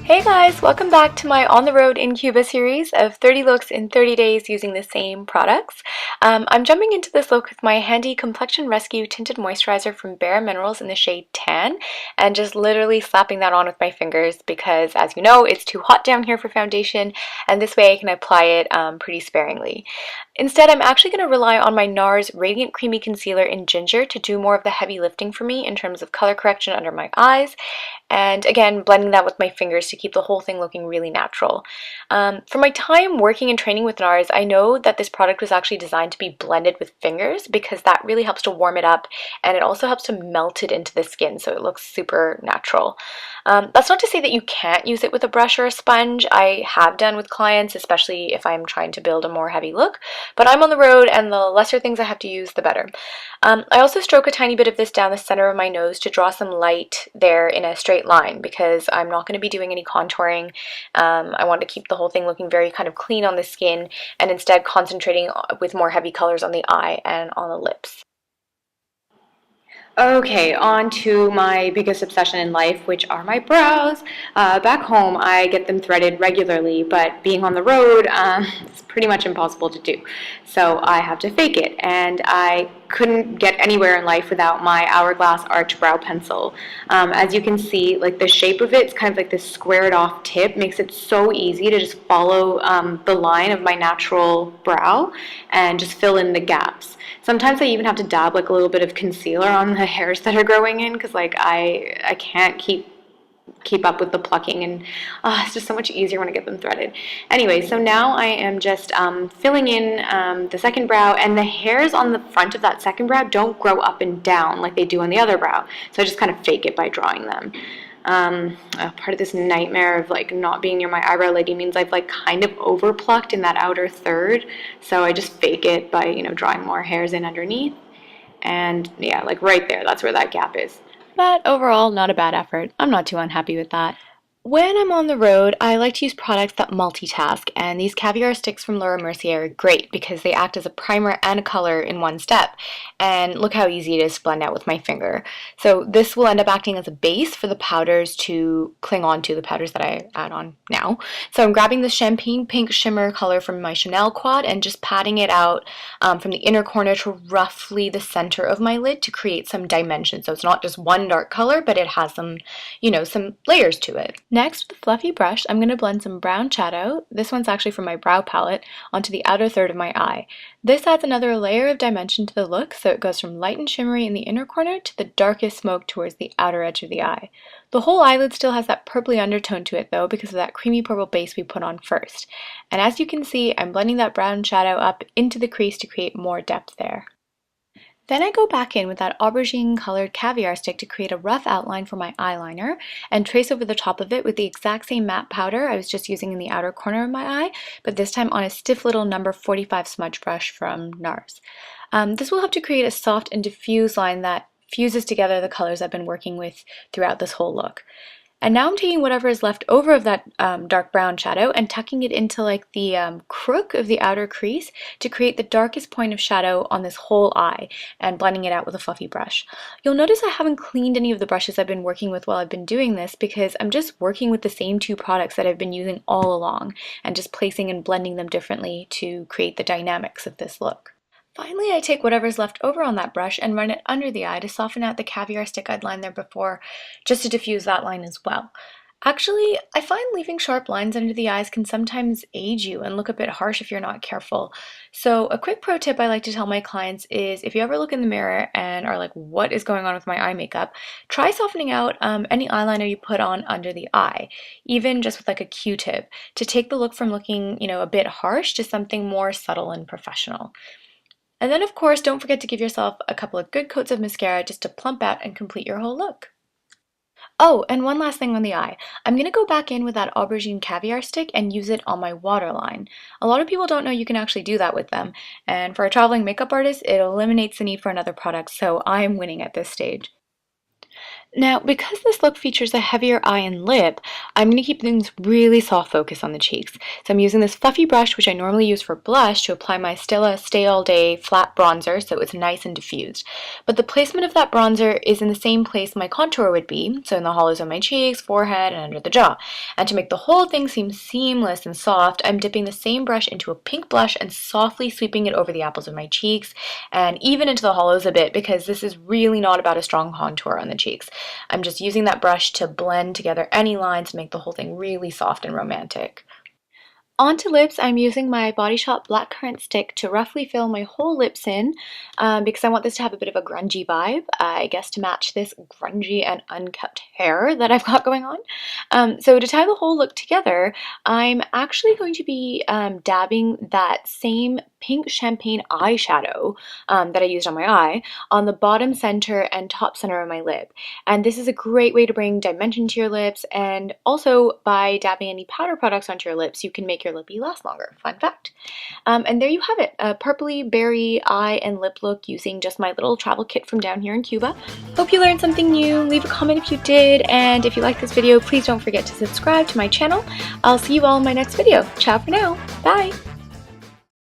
Hey guys, welcome back to my On the Road in Cuba series of 30 looks in 30 days using the same products. I'm jumping into this look with my handy Complexion Rescue Tinted Moisturizer from Bare Minerals in the shade Tan and just literally slapping that on with my fingers because, as you know, it's too hot down here for foundation, and this way I can apply it pretty sparingly. Instead, I'm actually going to rely on my NARS Radiant Creamy Concealer in Ginger to do more of the heavy lifting for me in terms of color correction under my eyes, and again, blending that with my fingers to keep the whole thing looking really natural. For my time working and training with NARS, I know that this product was actually designed to be blended with fingers because that really helps to warm it up, and it also helps to melt it into the skin so it looks super natural. That's not to say that you can't use it with a brush or a sponge. I have done with clients, especially if I'm trying to build a more heavy look, but I'm on the road and the lesser things I have to use, the better. I also stroke a tiny bit of this down the center of my nose to draw some light there in a straight line because I'm not going to be doing any contouring. I want to keep the whole thing looking very kind of clean on the skin and instead concentrating with more heavy colors on the eye and on the lips. Okay, on to my biggest obsession in life, which are my brows. Back home, I get them threaded regularly, but being on the road, it's pretty much impossible to do. So I have to fake it, and I couldn't get anywhere in life without my Hourglass Arch Brow Pencil. As you can see, like the shape of it's kind of like this squared off tip, makes it so easy to just follow the line of my natural brow and just fill in the gaps. Sometimes I even have to dab like a little bit of concealer on the hairs that are growing in because like I can't keep up with the plucking, and it's just so much easier when I get them threaded. Anyway, so now I am just filling in the second brow, and the hairs on the front of that second brow don't grow up and down like they do on the other brow, so I just kind of fake it by drawing them. Part of this nightmare of like not being near my eyebrow lady means I've like kind of over plucked in that outer third, so I just fake it by drawing more hairs in underneath, and yeah, like right there, that's where that gap is. But overall, not a bad effort. I'm not too unhappy with that. When I'm on the road, I like to use products that multitask, and these caviar sticks from Laura Mercier are great because they act as a primer and a color in one step. And look how easy it is to blend out with my finger. So this will end up acting as a base for the powders to cling on to, the powders that I add on now. So I'm grabbing the champagne pink shimmer color from my Chanel quad and just patting it out from the inner corner to roughly the center of my lid to create some dimension. So it's not just one dark color, but it has some, some layers to it. Next, with a fluffy brush, I'm going to blend some brown shadow, this one's actually from my brow palette, onto the outer third of my eye. This adds another layer of dimension to the look, so it goes from light and shimmery in the inner corner to the darkest smoke towards the outer edge of the eye. The whole eyelid still has that purpley undertone to it though because of that creamy purple base we put on first. And as you can see, I'm blending that brown shadow up into the crease to create more depth there. Then I go back in with that aubergine colored caviar stick to create a rough outline for my eyeliner and trace over the top of it with the exact same matte powder I was just using in the outer corner of my eye, but this time on a stiff little number 45 smudge brush from NARS. This will help to create a soft and diffuse line that fuses together the colors I've been working with throughout this whole look. And now I'm taking whatever is left over of that dark brown shadow and tucking it into like the crook of the outer crease to create the darkest point of shadow on this whole eye and blending it out with a fluffy brush. You'll notice I haven't cleaned any of the brushes I've been working with while I've been doing this because I'm just working with the same two products that I've been using all along and just placing and blending them differently to create the dynamics of this look. Finally, I take whatever's left over on that brush and run it under the eye to soften out the caviar stick I'd lined there before, just to diffuse that line as well. Actually, I find leaving sharp lines under the eyes can sometimes age you and look a bit harsh if you're not careful. So a quick pro tip I like to tell my clients is if you ever look in the mirror and are like, what is going on with my eye makeup, try softening out any eyeliner you put on under the eye, even just with like a Q-tip, to take the look from looking, a bit harsh to something more subtle and professional. And then, of course, don't forget to give yourself a couple of good coats of mascara just to plump out and complete your whole look. Oh, and one last thing on the eye. I'm going to go back in with that aubergine caviar stick and use it on my waterline. A lot of people don't know you can actually do that with them, and for a traveling makeup artist, it eliminates the need for another product, so I'm winning at this stage. Now, because this look features a heavier eye and lip, I'm going to keep things really soft focus on the cheeks. So I'm using this fluffy brush, which I normally use for blush, to apply my Stila Stay All Day flat bronzer so it's nice and diffused. But the placement of that bronzer is in the same place my contour would be, so in the hollows of my cheeks, forehead, and under the jaw. And to make the whole thing seem seamless and soft, I'm dipping the same brush into a pink blush and softly sweeping it over the apples of my cheeks and even into the hollows a bit, because this is really not about a strong contour on the cheeks. I'm just using that brush to blend together any lines to make the whole thing really soft and romantic. Onto lips, I'm using my Body Shop Blackcurrant stick to roughly fill my whole lips in because I want this to have a bit of a grungy vibe, I guess to match this grungy and unkept hair that I've got going on. So to tie the whole look together, I'm actually going to be dabbing that same pink champagne eyeshadow that I used on my eye on the bottom center and top center of my lip. And this is a great way to bring dimension to your lips, and also by dabbing any powder products onto your lips, you can make your lippy last longer. Fun fact. And there you have it, a purpley berry eye and lip look using just my little travel kit from down here in Cuba. Hope you learned something new. Leave a comment if you did, and if you like this video, please don't forget to subscribe to my channel. I'll see you all in my next video. Ciao for now. Bye!